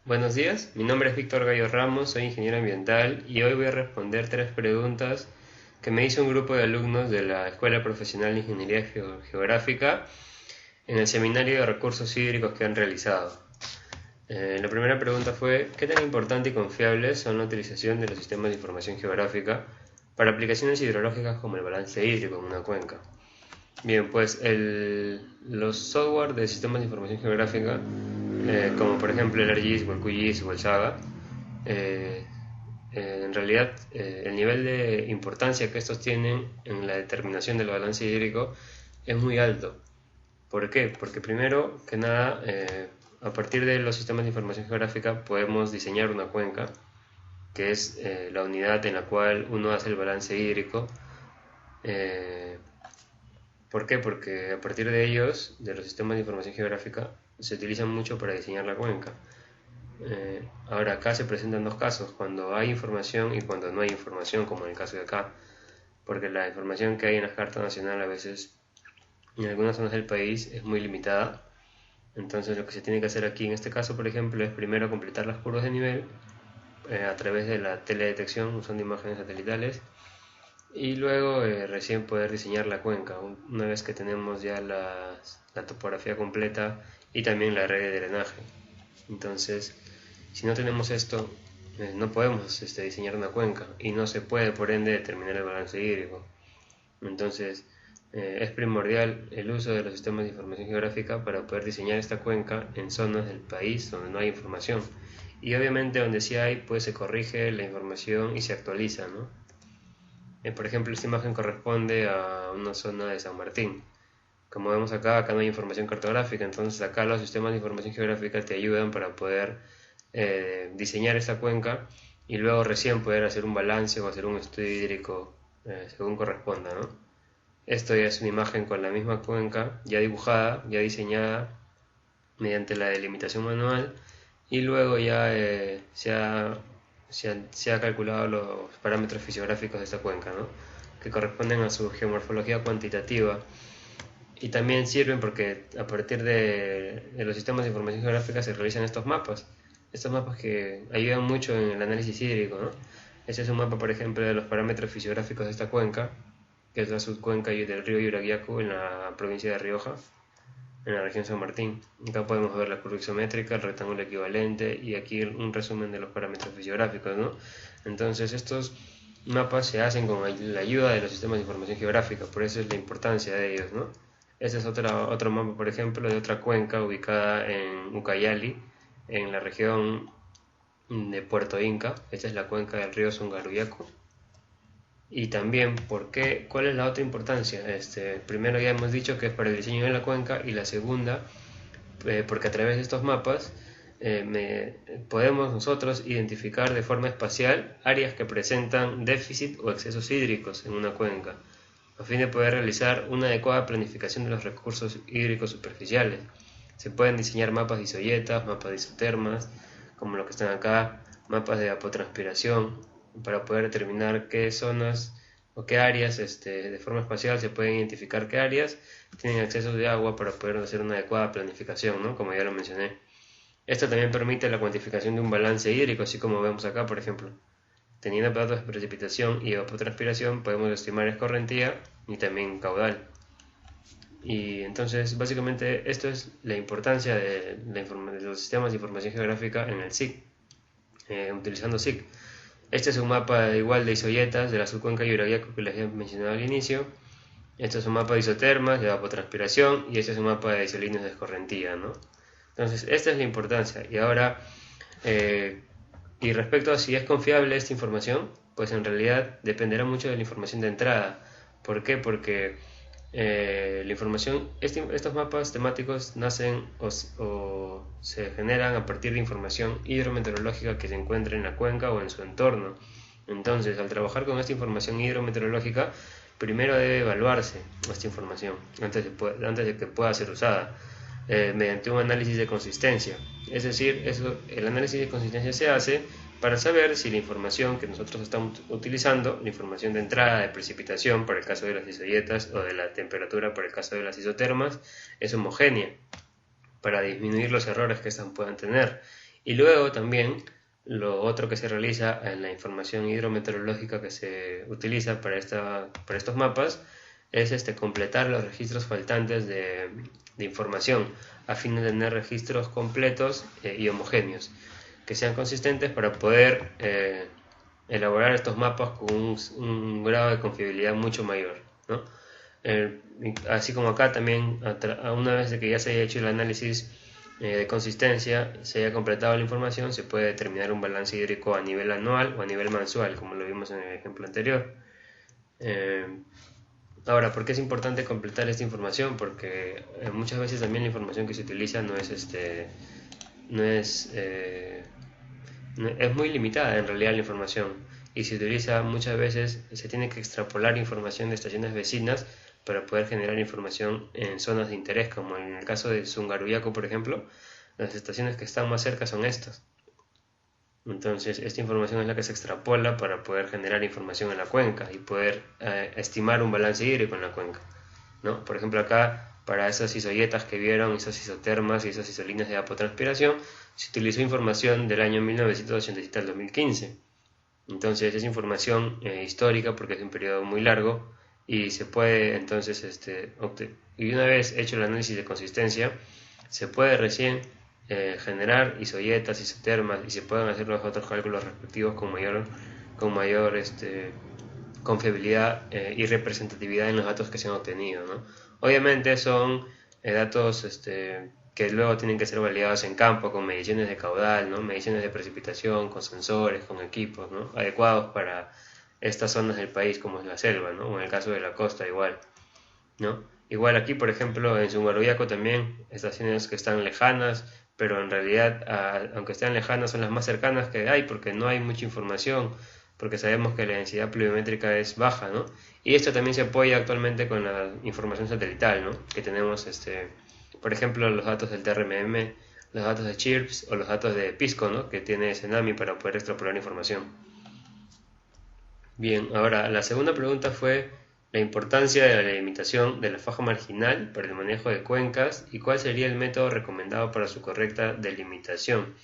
Buenos días, mi nombre es Víctor Gallo Ramos, soy ingeniero ambiental y hoy voy a responder tres preguntas que me hizo un grupo de alumnos de la Escuela Profesional de Ingeniería Geográfica en el seminario de recursos hídricos que han realizado. La primera pregunta fue: ¿qué tan importante y confiables son la utilización de los sistemas de información geográfica para aplicaciones hidrológicas como el balance hídrico en una cuenca? Bien, pues los software de sistemas de información geográfica, como por ejemplo el ArcGIS o el QGIS o el Saga, eh, en realidad el nivel de importancia que estos tienen en la determinación del balance hídrico es muy alto. ¿Por qué? Porque primero que nada, a partir de los sistemas de información geográfica podemos diseñar una cuenca, que es la unidad en la cual uno hace el balance hídrico. eh, ¿Por qué? Porque a partir de ellos, de los sistemas de información geográfica, se utilizan mucho para diseñar la cuenca. Ahora, acá se presentan dos casos: cuando hay información y cuando no hay información, como en el caso de acá, porque la información que hay en la Carta Nacional a veces en algunas zonas del país es muy limitada. Entonces lo que se tiene que hacer aquí en este caso, por ejemplo, es primero completar las curvas de nivel a través de la teledetección usando imágenes satelitales, y luego recién poder diseñar la cuenca, una vez que tenemos ya la topografía completa y también la red de drenaje. Entonces, si no tenemos esto, no podemos diseñar una cuenca y no se puede por ende determinar el balance hídrico. Entonces, es primordial el uso de los sistemas de información geográfica para poder diseñar esta cuenca en zonas del país donde no hay información. Y obviamente donde sí hay, pues se corrige la información y se actualiza, ¿no? Por ejemplo, esta imagen corresponde a una zona de San Martín. Como vemos acá no hay información cartográfica, entonces acá los sistemas de información geográfica te ayudan para poder diseñar esta cuenca y luego recién poder hacer un balance o hacer un estudio hídrico según corresponda, ¿no? Esto ya es una imagen con la misma cuenca ya dibujada, ya diseñada mediante la delimitación manual, y luego ya se ha calculado los parámetros fisiográficos de esta cuenca, ¿no? Que corresponden a su geomorfología cuantitativa, y también sirven porque a partir de los sistemas de información geográfica se realizan estos mapas que ayudan mucho en el análisis hídrico, ¿no? Este es un mapa, por ejemplo, de los parámetros fisiográficos de esta cuenca, que es la subcuenca del río Yuraguacu en la provincia de Rioja, en la región San Martín. Acá podemos ver la curva isométrica, el rectángulo equivalente y aquí un resumen de los parámetros fisiográficos, ¿no? Entonces estos mapas se hacen con la ayuda de los sistemas de información geográfica, por eso es la importancia de ellos, ¿no? Este es otro mapa, por ejemplo, de otra cuenca ubicada en Ucayali, en la región de Puerto Inca. Esta es la cuenca del río Sungaruyacu. Y también, ¿cuál es la otra importancia? Primero ya hemos dicho que es para el diseño de la cuenca, y la segunda, porque a través de estos mapas podemos nosotros identificar de forma espacial áreas que presentan déficit o excesos hídricos en una cuenca, a fin de poder realizar una adecuada planificación de los recursos hídricos superficiales. Se pueden diseñar mapas de isoyetas, mapas de isotermas, como los que están acá, mapas de evapotranspiración, para poder determinar qué zonas o qué áreas, de forma espacial se pueden identificar qué áreas tienen exceso de agua para poder hacer una adecuada planificación, ¿no? Como ya lo mencioné. Esto también permite la cuantificación de un balance hídrico, así como vemos acá, por ejemplo. Teniendo datos de precipitación y evapotranspiración, podemos estimar escorrentía y también caudal. Y entonces, básicamente, esto es la importancia de los sistemas de información geográfica en el SIC, utilizando SIC. Este es un mapa igual de isoyetas de la subcuenca Yuraguacu que les he mencionado al inicio. Este es un mapa de isotermas, de evapotranspiración, y este es un mapa de isolíneos de escorrentía, ¿no? Entonces, esta es la importancia. Y ahora, y respecto a si es confiable esta información, pues en realidad dependerá mucho de la información de entrada. ¿Por qué? Porque la información, estos mapas temáticos nacen o se generan a partir de información hidrometeorológica que se encuentra en la cuenca o en su entorno. Entonces, al trabajar con esta información hidrometeorológica, primero debe evaluarse esta información antes de que pueda ser usada mediante un análisis de consistencia. Es decir, el análisis de consistencia se hace para saber si la información que nosotros estamos utilizando, la información de entrada de precipitación para el caso de las isoyetas o de la temperatura para el caso de las isotermas, es homogénea, para disminuir los errores que éstas puedan tener. Y luego también lo otro que se realiza en la información hidrometeorológica que se utiliza para estos mapas es completar los registros faltantes de información a fin de tener registros completos y homogéneos que sean consistentes para poder elaborar estos mapas con un grado de confiabilidad mucho mayor, ¿no? Así como acá también, una vez que ya se haya hecho el análisis de consistencia, se haya completado la información, se puede determinar un balance hídrico a nivel anual o a nivel mensual, como lo vimos en el ejemplo anterior. Ahora, ¿por qué es importante completar esta información? Porque muchas veces también la información que se utiliza no es, es muy limitada en realidad la información, y se utiliza muchas veces, se tiene que extrapolar información de estaciones vecinas para poder generar información en zonas de interés, como en el caso de Sungaruyaco, por ejemplo. Las estaciones que están más cerca son estas. Entonces, esta información es la que se extrapola para poder generar información en la cuenca y poder estimar un balance hídrico en la cuenca, ¿no? Por ejemplo, acá, para esas isoyetas que vieron, esas isotermas y esas isolinas de evapotranspiración, se utilizó información del año 1987 al 2015. Entonces, es información histórica porque es un periodo muy largo y se puede entonces, y una vez hecho el análisis de consistencia, se puede recién generar isoyetas, isotermas, y se pueden hacer los otros cálculos respectivos con mayor confiabilidad y representatividad en los datos que se han obtenido, ¿no? Obviamente son datos que luego tienen que ser validados en campo con mediciones de caudal, ¿no? Mediciones de precipitación, con sensores, con equipos, ¿no? Adecuados para estas zonas del país como es la selva, ¿no? O en el caso de la costa igual, ¿no? Igual aquí, por ejemplo, en Sumbaruyaco también, estaciones que están lejanas, pero en realidad, aunque estén lejanas, son las más cercanas que hay porque no hay mucha información, porque sabemos que la densidad pluviométrica es baja, ¿no? Y esto también se apoya actualmente con la información satelital, ¿no? Que tenemos, por ejemplo, los datos del TRMM, los datos de CHIRPS o los datos de PISCO, ¿no? Que tiene Cenami para poder extrapolar información. Bien, ahora la segunda pregunta fue la importancia de la delimitación de la faja marginal para el manejo de cuencas y cuál sería el método recomendado para su correcta delimitación.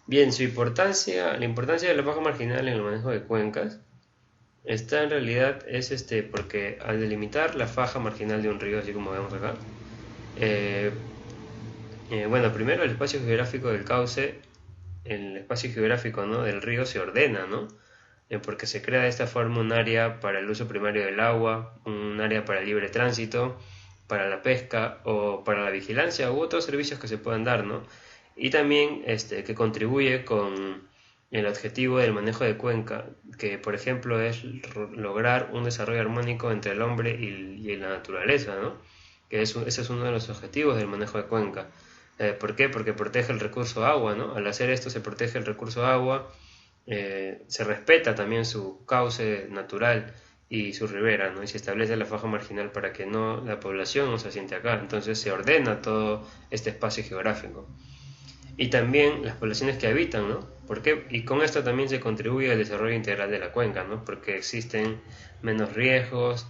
Bien, la importancia de la faja marginal en el manejo de cuencas está en realidad porque al delimitar la faja marginal de un río, así como vemos acá, bueno, primero el espacio geográfico del cauce, el espacio geográfico, ¿no?, del río se ordena, ¿no? Porque se crea de esta forma un área para el uso primario del agua, un área para el libre tránsito, para la pesca o para la vigilancia u otros servicios que se puedan dar, ¿no? Y también que contribuye con el objetivo del manejo de cuenca, que por ejemplo es lograr un desarrollo armónico entre el hombre y la naturaleza, ¿no? Ese es uno de los objetivos del manejo de cuenca. ¿Por qué? Porque protege el recurso agua, ¿no? Al hacer esto se protege el recurso agua, se respeta también su cauce natural y su ribera, ¿no? Y se establece la faja marginal para que la población no se asiente acá. Entonces se ordena todo este espacio geográfico. Y también las poblaciones que habitan, ¿no? ¿Por qué? Y con esto también se contribuye al desarrollo integral de la cuenca, ¿no? Porque existen menos riesgos,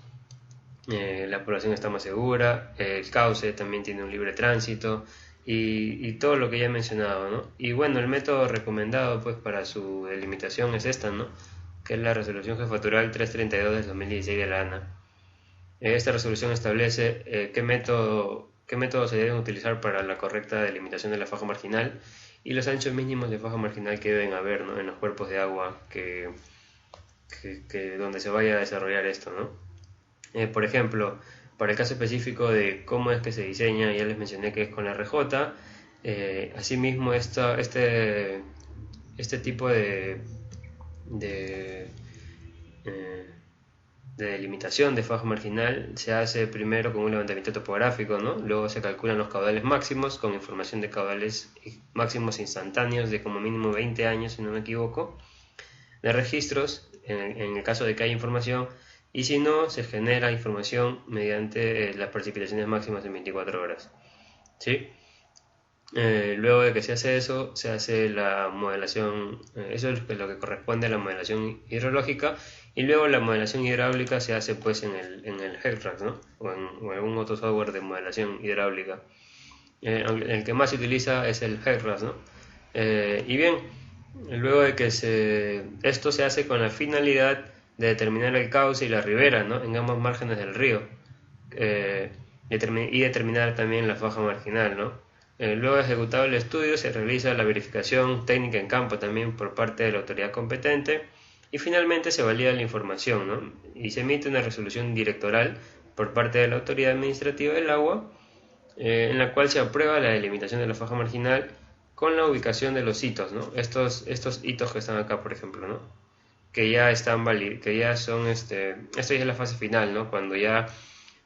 la población está más segura, el cauce también tiene un libre tránsito y todo lo que ya he mencionado, ¿no? Y bueno, el método recomendado pues para su delimitación es esta, ¿no? Que es la resolución jefatural 332 del 2016 de la ANA. Esta resolución establece qué métodos se deben utilizar para la correcta delimitación de la faja marginal y los anchos mínimos de faja marginal que deben haber, ¿no?, en los cuerpos de agua donde se vaya a desarrollar esto, ¿no? Por ejemplo, para el caso específico de cómo es que se diseña, ya les mencioné que es con la RJ. Asimismo, este tipo de, eh, de delimitación de faja marginal se hace primero con un levantamiento topográfico, ¿no? Luego se calculan los caudales máximos con información de caudales máximos instantáneos de como mínimo 20 años, si no me equivoco, de registros, en el caso de que haya información, y si no, se genera información mediante las precipitaciones máximas en 24 horas. ¿Sí? Luego de que se hace eso, se hace la modelación, eso es lo que corresponde a la modelación hidrológica, y luego la modelación hidráulica se hace pues en el HEC-RAS, ¿no? O en algún otro software de modelación hidráulica. El que más se utiliza es el HEC-RAS, ¿no? Y bien, luego de que esto se hace con la finalidad de determinar el cauce y la ribera, ¿no?, en ambos márgenes del río, eh, y determinar también la faja marginal, ¿no? Luego de ejecutado el estudio se realiza la verificación técnica en campo también por parte de la autoridad competente y finalmente se valida la información, ¿no?, y se emite una resolución directoral por parte de la autoridad administrativa del agua, en la cual se aprueba la delimitación de la faja marginal con la ubicación de los hitos, ¿no? Estos hitos que están acá, por ejemplo, ¿no?, que ya están que ya son, esto ya es la fase final, ¿no?, cuando ya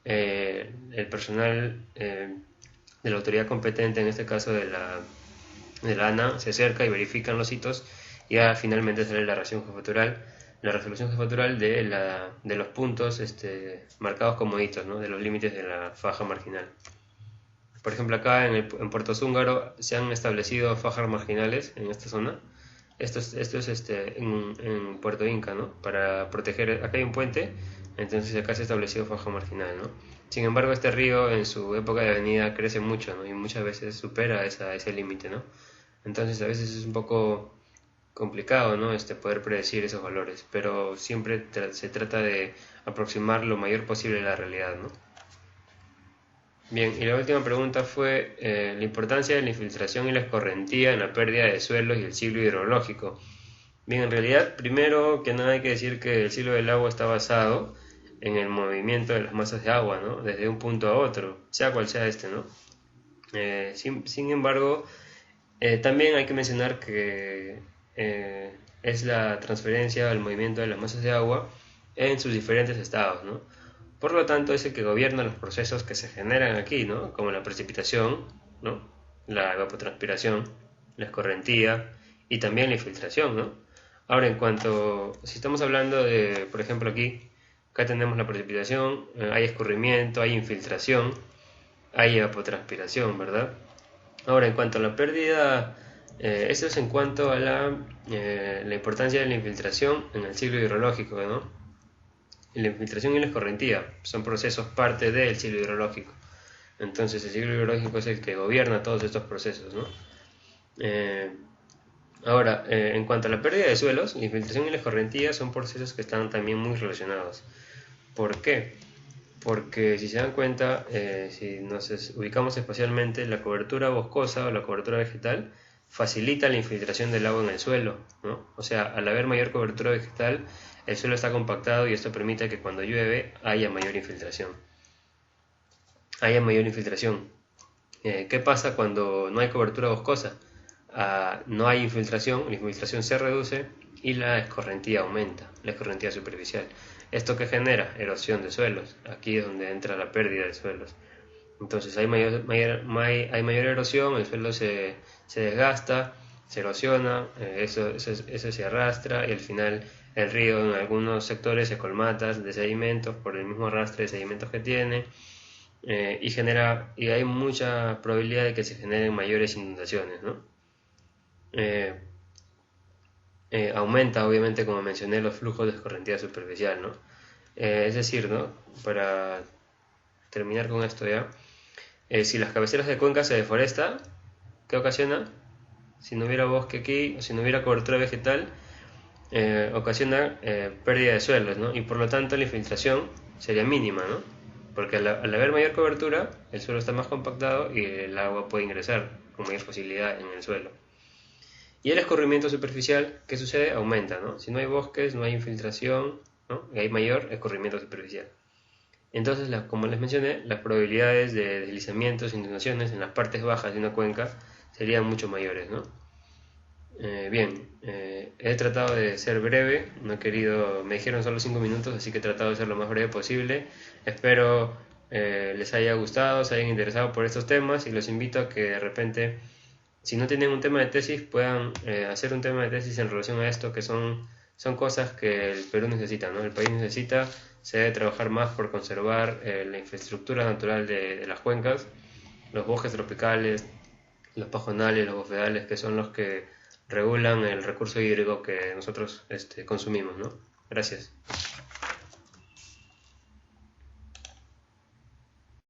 el personal de la autoridad competente, en este caso de la ANA, se acerca y verifican los hitos y ya finalmente sale la resolución jefatural de los puntos marcados como hitos, ¿no?, de los límites de la faja marginal. Por ejemplo, acá en Puerto Zúngaro se han establecido fajas marginales en esta zona. Esto es en Puerto Inca, ¿no?, para proteger. Acá hay un puente, entonces acá se ha establecido faja marginal, ¿no? Sin embargo, este río en su época de avenida crece mucho, ¿no?, y muchas veces supera ese límite, ¿no? Entonces a veces es un poco complicado, ¿no?, poder predecir esos valores, pero siempre se trata de aproximar lo mayor posible a la realidad, ¿no? Bien, y la última pregunta fue la importancia de la infiltración y la escorrentía en la pérdida de suelos y el ciclo hidrológico. Bien, en realidad, primero que nada hay que decir que el ciclo del agua está basado en el movimiento de las masas de agua, ¿no?, desde un punto a otro, sea cual sea ¿no? Sin embargo, también hay que mencionar que es la transferencia del movimiento de las masas de agua en sus diferentes estados, ¿no? Por lo tanto, es el que gobierna los procesos que se generan aquí, ¿no?, como la precipitación, ¿no?, la evapotranspiración, la escorrentía y también la infiltración, ¿no? Ahora, si estamos hablando de, por ejemplo, acá tenemos la precipitación, hay escurrimiento, hay infiltración, hay evapotranspiración, ¿verdad? Ahora, en cuanto a la pérdida, esto es en cuanto a la importancia de la infiltración en el ciclo hidrológico, ¿no? La infiltración y la escorrentía son procesos parte del ciclo hidrológico. Entonces, el ciclo hidrológico es el que gobierna todos estos procesos, ¿no? Ahora, en cuanto a la pérdida de suelos, la infiltración y la escorrentía son procesos que están también muy relacionados. ¿Por qué? Porque si se dan cuenta, si nos ubicamos espacialmente, la cobertura boscosa o la cobertura vegetal facilita la infiltración del agua en el suelo, ¿no? O sea, al haber mayor cobertura vegetal, el suelo está compactado y esto permite que cuando llueve haya mayor infiltración. ¿Qué pasa cuando no hay cobertura boscosa? No hay infiltración, la infiltración se reduce y la escorrentía aumenta, la escorrentía superficial. ¿Esto que genera? Erosión de suelos. Aquí es donde entra la pérdida de suelos. Entonces hay mayor erosión, el suelo se desgasta, se erosiona, eso se arrastra y al final el río en algunos sectores se colmata de sedimentos por el mismo arrastre de sedimentos que tiene, y hay mucha probabilidad de que se generen mayores inundaciones, ¿no? Aumenta obviamente, como mencioné, los flujos de escorrentía superficial, ¿no? Es decir, ¿no?, para terminar con esto ya, si las cabeceras de cuenca se deforesta, ¿qué ocasiona? Si no hubiera bosque aquí, o si no hubiera cobertura vegetal, ocasiona pérdida de suelos, ¿no? Y por lo tanto la infiltración sería mínima, ¿no? Porque al haber mayor cobertura, el suelo está más compactado y el agua puede ingresar con mayor facilidad en el suelo. Y el escurrimiento superficial, ¿qué sucede? Aumenta, ¿no? Si no hay bosques, no hay infiltración, ¿no?, y hay mayor escurrimiento superficial. Entonces, como les mencioné, las probabilidades de deslizamientos e inundaciones en las partes bajas de una cuenca serían mucho mayores, ¿no? He tratado de ser breve, me dijeron solo 5 minutos, así que he tratado de ser lo más breve posible. Espero les haya gustado, se hayan interesado por estos temas y los invito a que de repente, si no tienen un tema de tesis, puedan hacer un tema de tesis en relación a esto, que son cosas que el Perú necesita, ¿no? El país necesita, se debe trabajar más por conservar la infraestructura natural de las cuencas, los bosques tropicales, los pajonales, los bofedales, que son los que regulan el recurso hídrico que nosotros consumimos, ¿no? Gracias.